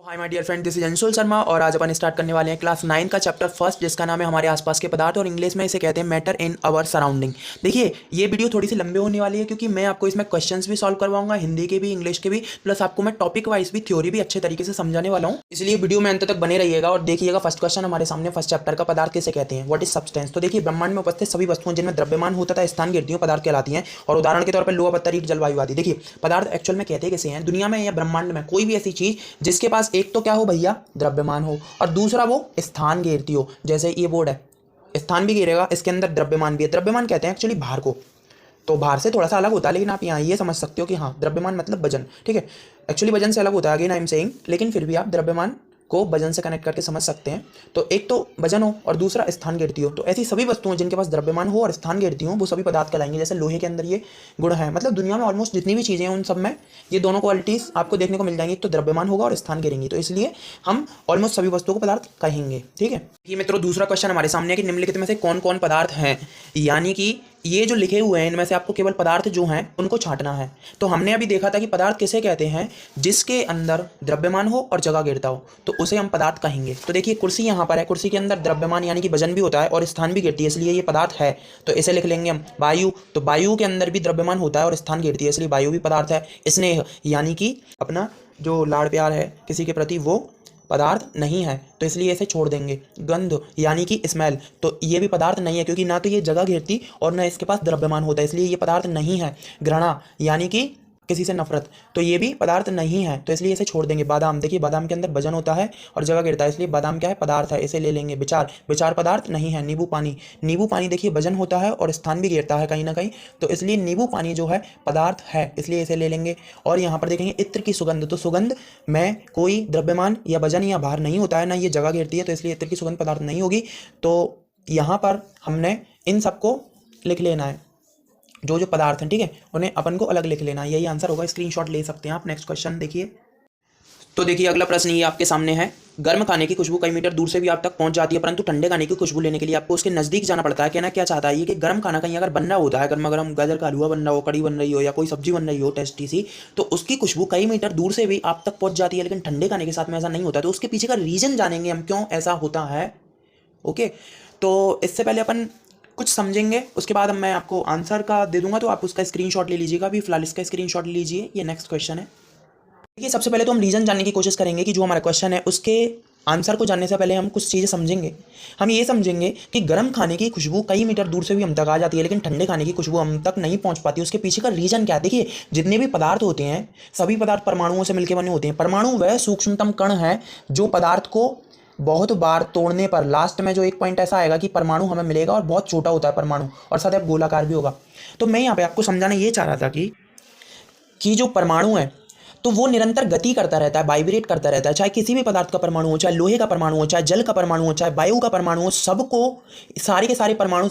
Hi my dear friend, this is Anshul Sharma और आज अपन start करने वाले हैं क्लास 9 का चैप्टर फर्स्ट, जिसका नाम है हमारे आसपास के पदार्थ और इंग्लिश में इसे कहते हैं मैटर इन आवर सराउंडिंग। देखिए, ये वीडियो थोड़ी सी लंबी होने वाली है क्योंकि मैं आपको इसमें क्वेश्चंस भी सॉल्व करवाऊंगा, हिंदी के भी इंग्लिश के भी, प्लस आपको मैं टॉपिक वाइज भी थ्योरी भी अच्छे तरीके से समझाने वाला हूँ। इसलिए वीडियो में अंत तक बने रहिएगा और देखिएगा। फर्स्ट क्वेश्चन हमारे सामने फर्स्ट चैप्टर का, पदार्थ किसे कहते हैं, व्हाट इज सब्सटेंस। तो देखिए, ब्रह्मांड में उपस्थित सभी वस्तुओं जिनमें द्रव्यमान होता था स्थान गिरती पदार्थ कहलाती हैं। और उदाहरण के तौर पर लोहा पत्थर ईंट जलवायु आदि। देखिए, पदार्थ एक्चुअल में कहते किसे हैं, दुनिया में या ब्रह्मांड में कोई भी ऐसी चीज जिसके पास एक तो क्या हो भैया, द्रव्यमान हो, और दूसरा वो स्थान घेरती हो। जैसे ये बोर्ड है, स्थान भी घेरेगा, इसके अंदर द्रव्यमान भी है। द्रव्यमान कहते हैं एक्चुअली भार को, तो भार से थोड़ा सा अलग होता है, लेकिन आप यहाँ ये समझ सकते हो कि हाँ, द्रव्यमान मतलब वजन। ठीक है, एक्चुअली वजन से अलग होता है, अगेन आई एम सेइंग, लेकिन फिर भी आप द्रव्यमान को वजन से कनेक्ट करके समझ सकते हैं। तो एक तो वजन हो और दूसरा स्थान घेरती हो। तो ऐसी सभी वस्तुएं जिनके पास द्रव्यमान हो और स्थान घेरती हो वो सभी पदार्थ कहलाएंगे। जैसे लोहे के अंदर ये गुण है, मतलब दुनिया में ऑलमोस्ट जितनी भी चीज़ें हैं उन सब में ये दोनों क्वालिटीज़ आपको देखने को मिल जाएंगी। एक तो द्रव्यमान होगा और स्थान घेरेंगी, तो इसलिए हम ऑलमोस्ट सभी वस्तुओं को पदार्थ कहेंगे। ठीक है, ये मित्रों दूसरा क्वेश्चन हमारे सामने है कि निम्नलिखित में से कौन कौन पदार्थ हैं, यानी कि ये जो लिखे हुए हैं इनमें से आपको केवल पदार्थ जो हैं उनको छांटना है। तो हमने अभी देखा था कि पदार्थ किसे कहते हैं, जिसके अंदर द्रव्यमान हो और जगह घेरता हो, तो उसे हम पदार्थ कहेंगे। तो देखिए, कुर्सी यहाँ पर है, कुर्सी के अंदर द्रव्यमान यानी कि वजन भी होता है और स्थान भी घेरती है, इसलिए ये पदार्थ है। तो इसे लिख लेंगे हम। वायु, तो वायु के अंदर भी द्रव्यमान होता है और स्थान घेरती है, इसलिए वायु भी पदार्थ है। स्नेह यानी कि अपना जो लाड़ प्यार है किसी के प्रति, वो पदार्थ नहीं है, तो इसलिए इसे छोड़ देंगे। गंध यानी कि स्मेल, तो ये भी पदार्थ नहीं है क्योंकि ना तो ये जगह घेरती और ना इसके पास द्रव्यमान होता है, इसलिए ये पदार्थ नहीं है। घृणा यानी कि किसी से नफरत, तो ये भी पदार्थ नहीं है, तो इसलिए इसे छोड़ देंगे। बादाम, देखिए बादाम के अंदर वजन होता है और जगह गिरता है, इसलिए बादाम क्या है, पदार्थ है, इसे ले लेंगे। विचार, विचार पदार्थ नहीं है। नींबू पानी, नींबू पानी देखिए वजन होता है और स्थान भी घेरता है कहीं ना कहीं, तो इसलिए नींबू पानी जो है पदार्थ है, इसलिए इसे ले लेंगे। और यहाँ पर देखेंगे इत्र की सुगंध, तो सुगंध में कोई द्रव्यमान या वजन या भार नहीं होता है, ना ये जगह घेरती है, तो इसलिए इत्र की सुगंध पदार्थ नहीं होगी। तो यहाँ पर हमने इन सबको लिख लेना है, जो जो पदार्थ हैं, ठीक है, उन्हें अपन को अलग लिख लेना है। यही आंसर होगा, स्क्रीनशॉट ले सकते हैं आप। नेक्स्ट क्वेश्चन देखिए। तो देखिए, अगला प्रश्न ये आपके सामने है। गर्म खाने की खुशबू कई मीटर दूर से भी आप तक पहुंच जाती है, परंतु ठंडे खाने की खुशबू लेने के लिए आपको उसके नजदीक जाना पड़ता है। कहना क्या चाहता है ये कि गर्म खाना कहीं अगर बन रहा होता है, गर्मा गर्म गाजर का हलवा बन रहा हो, कड़ी बन रही हो या कोई सब्जी बन रही हो टेस्टी सी, तो उसकी खुशबू कई मीटर दूर से भी आप तक पहुंच जाती है, लेकिन ठंडे खाने के साथ में ऐसा नहीं होता। तो उसके पीछे का रीजन जानेंगे हम, क्यों ऐसा होता है। ओके, तो इससे पहले अपन कुछ समझेंगे, उसके बाद मैं आपको आंसर का दे दूंगा, तो आप उसका स्क्रीनशॉट ले लीजिएगा। अभी फिलहाल इसका स्क्रीनशॉट लीजिए, ये नेक्स्ट क्वेश्चन है। देखिए, सबसे पहले तो हम रीजन जानने की कोशिश करेंगे कि जो हमारा क्वेश्चन है उसके आंसर को जानने से पहले हम कुछ चीज़ें समझेंगे। हम ये समझेंगे कि गर्म खाने की खुशबू कई मीटर दूर से भी हम तक आ जाती है, लेकिन ठंडे खाने की खुशबू हम तक नहीं पहुंच पाती। उसके पीछे का रीजन क्या है। देखिए, जितने भी पदार्थ होते हैं सभी पदार्थ परमाणुओं से मिलकर बने होते हैं। परमाणु वह सूक्ष्मतम कण है जो पदार्थ को बहुत बार तोड़ने पर लास्ट में जो एक पॉइंट ऐसा आएगा कि परमाणु हमें मिलेगा और बहुत छोटा होता है परमाणु, और सदैव गोलाकार भी होगा। तो मैं यहाँ पे आपको समझाना ये चाह रहा था कि जो परमाणु है तो वो निरंतर गति करता रहता है, वाइब्रेट करता रहता है। चाहे किसी भी पदार्थ का परमाणु हो, चाहे लोहे का परमाणु हो, चाहे जल का परमाणु हो, चाहे वायु का परमाणु हो, सबको सारे के सारे परमाणु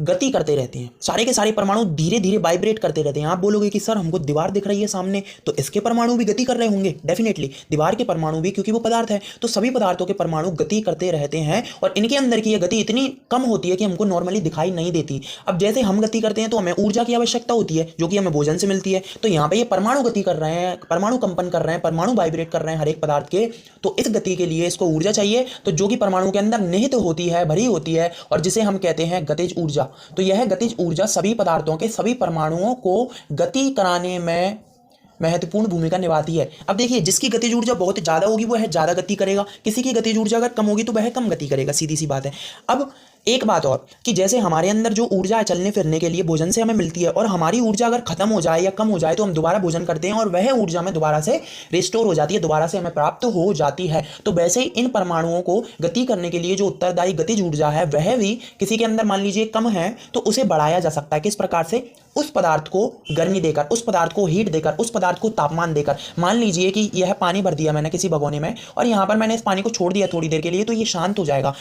गति करते रहते हैं। सारे के सारे परमाणु धीरे धीरे वाइब्रेट करते रहते हैं। आप बोलोगे कि सर हमको दीवार दिख रही है सामने, तो इसके परमाणु भी गति कर रहे होंगे। डेफिनेटली दीवार के परमाणु भी, क्योंकि वो पदार्थ है, तो सभी पदार्थों के परमाणु गति करते रहते हैं और इनके अंदर की यह गति इतनी कम होती है कि हमको नॉर्मली दिखाई नहीं देती। अब जैसे हम गति करते हैं तो हमें ऊर्जा की आवश्यकता होती है, जो कि हमें भोजन से मिलती है। तो यहाँ पे ये परमाणु गति कर रहे हैं, परमाणु कंपन कर रहे हैं, परमाणु वाइब्रेट कर रहे हैं हर एक पदार्थ के, तो इस गति के लिए इसको ऊर्जा चाहिए, तो जो कि परमाणु के अंदर निहित होती है, भरी होती है, और जिसे हम कहते हैं गतिज ऊर्जा। तो यह गतिज ऊर्जा सभी पदार्थों के सभी परमाणुओं को गति कराने में महत्वपूर्ण भूमिका निभाती है। अब देखिए, जिसकी गतिज ऊर्जा बहुत ज़्यादा होगी वह ज़्यादा गति करेगा, किसी की गतिज ऊर्जा अगर कम होगी तो वह कम गति करेगा, सीधी सी बात है। अब एक बात और कि जैसे हमारे अंदर जो ऊर्जा है चलने फिरने के लिए भोजन से हमें मिलती है, और हमारी ऊर्जा अगर खत्म हो जाए या कम हो जाए तो हम दोबारा भोजन करते हैं और वह ऊर्जा में दोबारा से रिस्टोर हो जाती है, दोबारा से हमें प्राप्त हो जाती है। तो वैसे ही इन परमाणुओं को गति करने के लिए जो उत्तरदायी गतिज ऊर्जा है वह भी किसी के अंदर मान लीजिए कम है, तो उसे बढ़ाया जा सकता है। किस प्रकार से? उस पदार्थ को गर्मी देकर, उस पदार्थ को हीट देकर, उस पदार्थ को तापमान देकर। मान लीजिए कि यह पानी भर दिया मैंने किसी भगोने में और यहाँ पर मैंने इस पानी को छोड़ दिया थोड़ी देर के लिए, तो ये शांत हो जाएगा।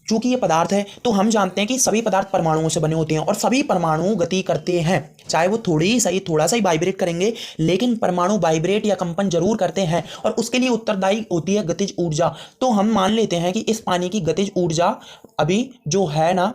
चूंकि ये पदार्थ है तो हम जानते हैं कि सभी पदार्थ परमाणुओं से बने होते हैं और सभी परमाणु गति करते हैं, चाहे वो थोड़ा सा ही वाइब्रेट करेंगे, लेकिन परमाणु वाइब्रेट या कंपन जरूर करते हैं और उसके लिए उत्तरदायी होती है गतिज ऊर्जा। तो हम मान लेते हैं कि इस पानी की गतिज ऊर्जा अभी जो है ना,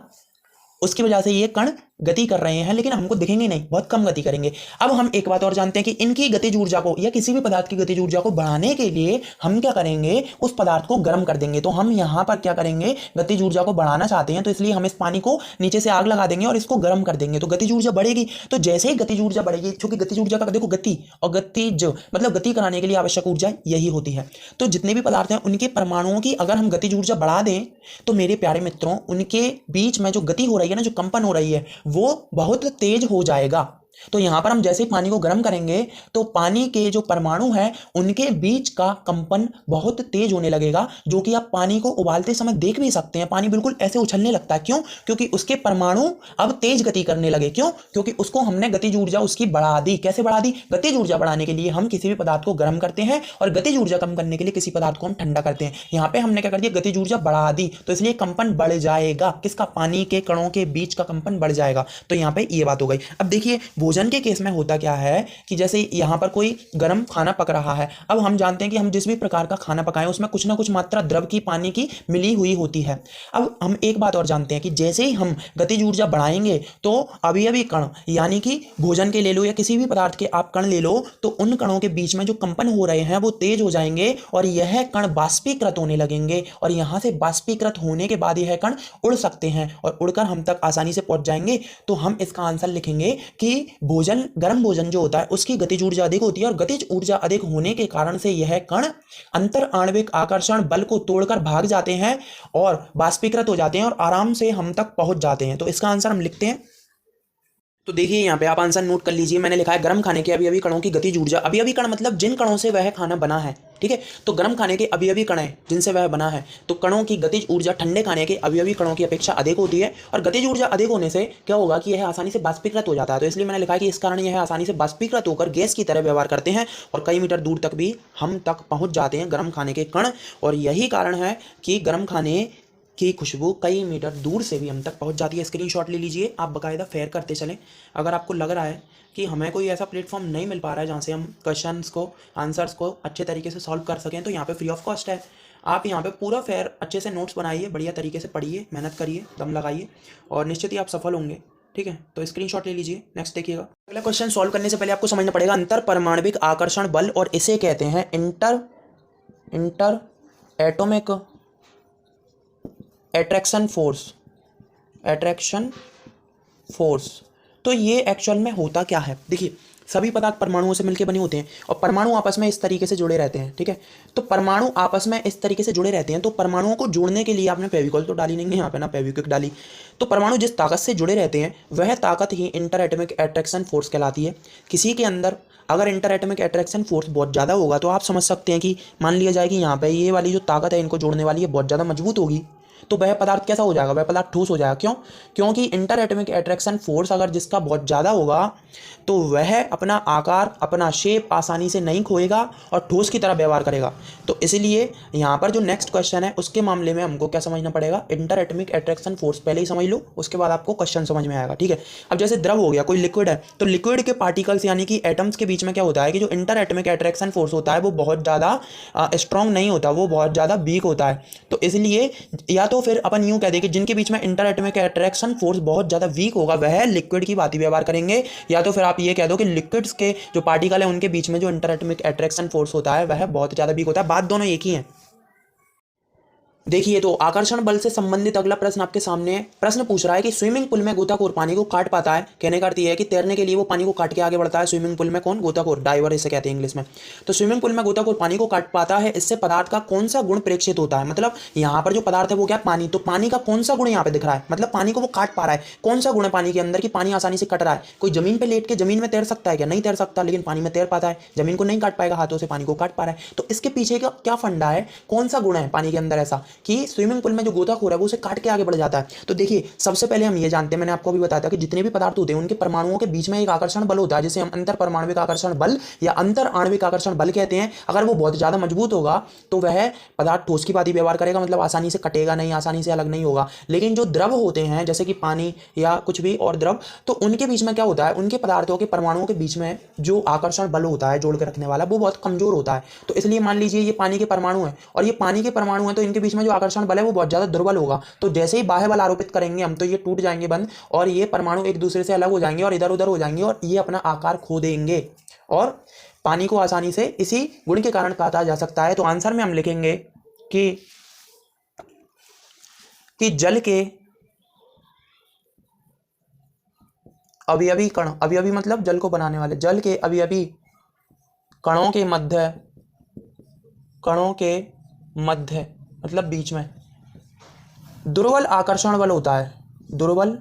उसकी वजह से ये कण गति कर रहे हैं, लेकिन हमको दिखेंगे नहीं, बहुत कम गति करेंगे। अब हम एक बात और जानते हैं कि इनकी गतिज ऊर्जा को या किसी भी पदार्थ की गतिज ऊर्जा को बढ़ाने के लिए हम क्या करेंगे, उस पदार्थ को गर्म कर देंगे। तो हम यहाँ पर क्या करेंगे, गतिज ऊर्जा को बढ़ाना चाहते हैं, तो इसलिए हम इस पानी को नीचे से आग लगा देंगे और इसको गर्म कर देंगे, तो गतिज ऊर्जा बढ़ेगी। तो जैसे ही गतिज ऊर्जा बढ़ेगी, क्योंकि गतिज ऊर्जा का देखो गति और गतिज मतलब गति कराने के लिए आवश्यक ऊर्जा यही होती है। तो जितने भी पदार्थ हैं उनके परमाणुओं की अगर हम गतिज ऊर्जा बढ़ा दें तो मेरे प्यारे मित्रों उनके बीच में जो गति हो रही है ना, जो कंपन हो रही है, वो बहुत तेज हो जाएगा। तो यहां पर हम जैसे ही पानी को गर्म करेंगे तो पानी के जो परमाणु हैं उनके बीच का कंपन बहुत तेज होने लगेगा, जो कि आप पानी को उबालते समय देख भी सकते हैं। पानी बिल्कुल ऐसे उछलने लगता है। क्यों? क्योंकि उसके परमाणु अब तेज गति करने लगे। क्यों? क्योंकि उसको हमने गतिज ऊर्जा उसकी बढ़ा दी। कैसे बढ़ा दी? गतिज ऊर्जा बढ़ाने के लिए हम किसी भी पदार्थ को गर्म करते हैं और गतिज ऊर्जा कम करने के लिए किसी पदार्थ को हम ठंडा करते हैं। यहाँ पे हमने क्या कर दिया, गतिज ऊर्जा बढ़ा दी, तो इसलिए कंपन बढ़ जाएगा। किसका? पानी के कणों के बीच का कंपन बढ़ जाएगा। तो यहाँ पे ये बात हो गई। अब देखिए भोजन के केस में होता क्या है कि जैसे यहां पर कोई गर्म खाना पक रहा है। अब हम जानते हैं कि हम जिस भी प्रकार का खाना पकाएं उसमें कुछ ना कुछ मात्रा द्रव की, पानी की मिली हुई होती है। अब हम एक बात और जानते हैं कि जैसे ही हम गतिज ऊर्जा बढ़ाएंगे तो अभी कण, यानी कि भोजन के ले लो या किसी भी पदार्थ के आप कण ले लो, तो उन कणों के बीच में जो कंपन हो रहे हैं वो तेज हो जाएंगे और यह कण बाष्पीकृत होने लगेंगे और यहां से बाष्पीकृत होने के बाद यह कण उड़ सकते हैं और उड़कर हम तक आसानी से पहुंच जाएंगे। तो हम इसका आंसर लिखेंगे कि भोजन, गर्म भोजन जो होता है उसकी गतिज ऊर्जा अधिक होती है और गतिज ऊर्जा अधिक होने के कारण से यह कण अंतर आणविक आकर्षण बल को तोड़कर भाग जाते हैं और बाष्पीकृत हो जाते हैं और आराम से हम तक पहुंच जाते हैं। तो इसका आंसर हम लिखते हैं। तो देखिए यहाँ पे आप आंसर नोट कर लीजिए। मैंने लिखा है गर्म खाने के अभी कणों की गतिज ऊर्जा। अभी कण मतलब जिन कणों से वह खाना बना है, ठीक है। तो गर्म खाने के अभी कण है जिनसे वह बना है, तो कणों की गतिज ऊर्जा ठंडे खाने के अभी कणों की अपेक्षा अधिक होती है और गतिज ऊर्जा अधिक होने से क्या होगा कि यह आसानी से बाष्पीकृत हो जाता है। तो इसलिए मैंने लिखा है कि इस कारण यह आसानी से बाष्पीकृत होकर गैस की तरह व्यवहार करते हैं और कई मीटर दूर तक भी हम तक पहुंच जाते हैं गर्म खाने के कण। और यही कारण है कि गर्म खाने की खुशबू कई मीटर दूर से भी हम तक पहुंच जाती है। स्क्रीनशॉट ले लीजिए, आप बाकायदा फेयर करते चलें। अगर आपको लग रहा है कि हमें कोई ऐसा प्लेटफॉर्म नहीं मिल पा रहा है जहाँ से हम क्वेश्चंस को, आंसर्स को अच्छे तरीके से सॉल्व कर सकें, तो यहाँ पे फ्री ऑफ कॉस्ट है। आप यहाँ पे पूरा फेयर अच्छे से नोट्स बनाइए, बढ़िया तरीके से पढ़िए, मेहनत करिए, दम लगाइए और निश्चित ही आप सफल होंगे, ठीक है। तो स्क्रीनशॉट ले लीजिए। नेक्स्ट देखिएगा। अगला क्वेश्चन सॉल्व करने से पहले आपको समझना पड़ेगा अंतर परमाणविक आकर्षण बल, और इसे कहते हैं इंटर एटॉमिक अट्रैक्शन फोर्स। तो ये एक्चुअल में होता क्या है? देखिए सभी पदार्थ परमाणुओं से मिलकर बने होते हैं और परमाणु आपस में इस तरीके से जुड़े रहते हैं, ठीक है। तो परमाणु आपस में इस तरीके से जुड़े रहते हैं, तो परमाणुओं को जोड़ने के लिए आपने फेविकॉल तो डाली नहीं है यहाँ पे, ना फेविक्विक डाली। तो परमाणु जिस ताकत से जुड़े रहते हैं वह ताकत ही इंटर एटॉमिक अट्रैक्शन फोर्स कहलाती है। किसी के अंदर अगर इंटर एटॉमिक अट्रैक्शन फोर्स बहुत ज़्यादा होगा तो आप समझ सकते हैं कि मान लिया जाए कि यहाँ पे ये वाली जो ताकत है इनको जोड़ने वाली है बहुत ज़्यादा मजबूत होगी, तो वह पदार्थ कैसा हो जाएगा? वह पदार्थ ठोस हो जाएगा। क्यों? क्योंकि इंटर एटॉमिक अट्रैक्शन फोर्स अगर जिसका बहुत ज़्यादा होगा तो वह अपना आकार, अपना शेप आसानी से नहीं खोएगा और ठोस की तरह व्यवहार करेगा। तो इसलिए यहाँ पर जो नेक्स्ट क्वेश्चन है उसके मामले में हमको क्या समझना पड़ेगा? इंटर एटॉमिक अट्रैक्शन फोर्स पहले ही समझ लो, उसके बाद आपको क्वेश्चन समझ में आएगा, ठीक है। अब जैसे द्रव हो गया, कोई लिक्विड है, तो लिक्विड के पार्टिकल्स यानी कि एटम्स के बीच में क्या होता है कि जो इंटर एटॉमिक अट्रैक्शन फोर्स होता है वो बहुत ज़्यादा स्ट्रॉन्ग नहीं होता, वो बहुत ज़्यादा वीक होता है। तो इसलिए या तो फिर अपन यूं कह दें कि जिनके बीच में इंटर एटॉमिक अट्रैक्शन फोर्स बहुत ज़्यादा वीक होगा वह लिक्विड की बात ही व्यवहार करेंगे, या तो फिर आप ये कह दो कि लिक्विड्स के जो पार्टिकल है उनके बीच में जो इंटर एटॉमिक अट्रैक्शन फोर्स होता है वह बहुत ज़्यादा वीक होता है। बात दोनों एक ही है। देखिए तो आकर्षण बल से संबंधित अगला प्रश्न आपके सामने है। प्रश्न पूछ रहा है कि स्विमिंग पूल में गोताखोर पानी को काट पाता है। कहने का अर्थ यह है कि तैरने के लिए वो पानी को काट के आगे बढ़ता है। स्विमिंग पूल में कौन? गोताखोर, डाइवर इसे कहते हैं इंग्लिश में। तो स्विमिंग पूल में गोताखोर पानी को काट पाता है, इससे पदार्थ का कौन सा गुण प्रेक्षित होता है? मतलब यहाँ पर जो पदार्थ है वो क्या? पानी। तो पानी का कौन सा गुण यहाँ पे दिख रहा है? मतलब पानी को वो काट पा रहा है। कौन सा गुण है पानी के अंदर कि पानी आसानी से कट रहा है? कोई जमीन पे लेट के जमीन में तैर सकता है क्या? नहीं तैर सकता, लेकिन पानी में तैर पाता है। जमीन को नहीं काट पाएगा, हाथों से पानी को काट पा रहा है। तो इसके पीछे का क्या फंडा है? कौन सा गुण है पानी के अंदर ऐसा कि स्विमिंग में जो गोताखोर है वो उसे काट के आगे बढ़ जाता है? तो देखिए सबसे पहले हम ये जानते हैं, मैंने आपको भी बताया था कि जितने भी पदार्थ होते हैं उनके परमाणुओं के बीच में एक आकर्षण बल होता है जिसे हम अंतर परमाणविक आकर्षण बल या अंतर आणविक आकर्षण बल कहते हैं। अगर वो बहुत ज्यादा मजबूत होगा तो वह पदार्थ ठोस की भांति व्यवहार करेगा, मतलब आसानी से कटेगा नहीं, आसानी से अलग नहीं होगा। लेकिन जो द्रव होते हैं जैसे कि पानी या कुछ भी और द्रव, तो उनके बीच में क्या होता है? उनके पदार्थों के परमाणुओं के बीच में जो आकर्षण बल होता है जोड़ के रखने वाला वो बहुत कमजोर होता है। तो इसलिए मान लीजिए ये पानी के परमाणु है और ये पानी के परमाणु है, तो इनके बीच में में जो आकर्षण बल है वो बहुत ज़्यादा दुर्बल होगा। तो जैसे ही बाह्य बल आरोपित करेंगे हम, तो ये टूट जाएंगे बंद, और ये परमाणु एक दूसरे से अलग हो जाएंगे और इधर उधर हो जाएंगे और ये अपना आकार खो देंगे, और पानी को आसानी से इसी गुण के कारण काटा जा सकता है। तो आंसर में हम लिखेंगे कि जल के अवयवी कण, अवयवी मतलब जल को बनाने वाले, जल के अवयवी कणों के मध्य मतलब बीच में दुर्बल आकर्षण बल होता है, दुर्बल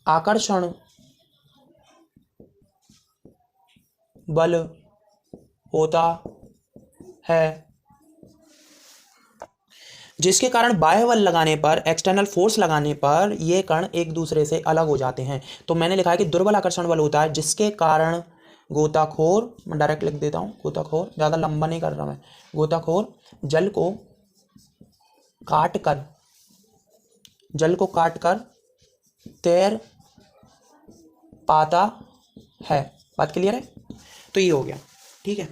आकर्षण बल होता है, जिसके कारण बाह्य बल लगाने पर, एक्सटर्नल फोर्स लगाने पर ये कण एक दूसरे से अलग हो जाते हैं। तो मैंने लिखा है कि दुर्बल आकर्षण बल होता है जिसके कारण गोताखोर, मैं डायरेक्ट लिख देता हूँ, गोताखोर, ज़्यादा लंबा नहीं कर रहा मैं, गोताखोर जल को काट कर तैर पाता है। बात क्लियर है? तो ये हो गया, ठीक है।